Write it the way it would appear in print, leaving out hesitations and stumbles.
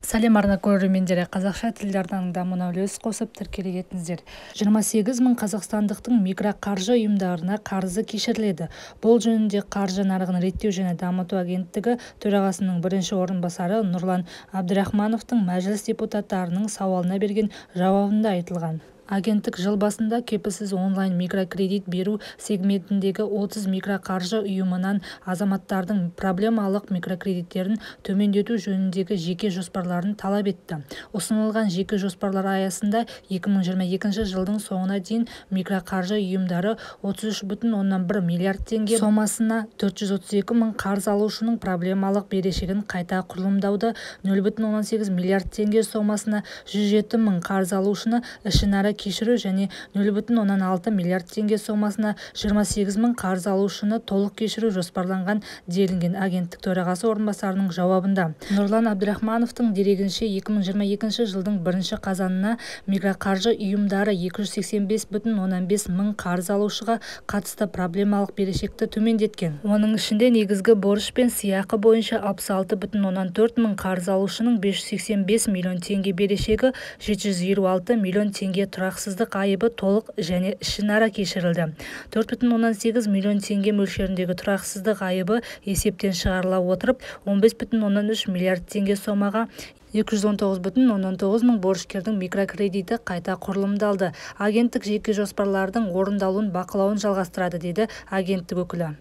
Сәлем арна көрермендері, қазақша тілдердің дамуына үлес қосып тіркеле кетіңіздер. 28 мың қазақстандықтың микроқаржы ұйымдарына қарызы кешіріледі. Бұл жөнінде Қаржы нарығын реттеу және дамыту агенттігі төрағасының бірінші орынбасары Нұрлан Абдрахмановтың мәжіліс депутаттарының сауалына берген жауабында айтылған. Агенттік жыл басында кепілсіз онлайн микрокредит беру сегментіндегі 30 микроқаржы ұйымынан азаматтардың проблемалық микрокредиттерін төмендету жөніндегі жеке жоспарларын талап етті. Ұсынылған жеке жоспарлар аясында 2022 жылдың соңына дейін микроқаржы ұйымдары 33,1 миллиард теңге сомасына 432 мың қарыз алушының проблемалық берешегін қайта құрылымдауды, 0,18 миллиард теңге сомасына 107 мың қарыз алушыны ішінара кешіру және 0,16 миллиард теңге сомасына 28 мың қарыз алушыны толық кешіру жоспарланған делінген агенттік төрағасы орынбасарының жауабында. Нұрлан Абдрахмановтың дерегінше 2022 жылдың 1 қазанына микроқаржы ұйымдары 285,5 мың қарыз алушыға қатысты проблемалық берешекті төмендеткен. Оның ішінде негізгі борыш пен сыйақы бойынша 66,4 мың қарыз алушының 585 миллион теңге берешегі, 756 миллион теңге тұрақсыздық айыбы толық және ішінара кешірілді. 4,8 миллион теңге мөлшеріндегі тұрақсыздық айыбы есептен шығарыла отырып, 15,3 миллиард теңге сомаға 219,19 мың борышкердің микрокредиті қайта құрылымдалды. Агенттік жеке жоспарлардың орындалуын бақылауын жалғастырады, деді агенттік өкілі.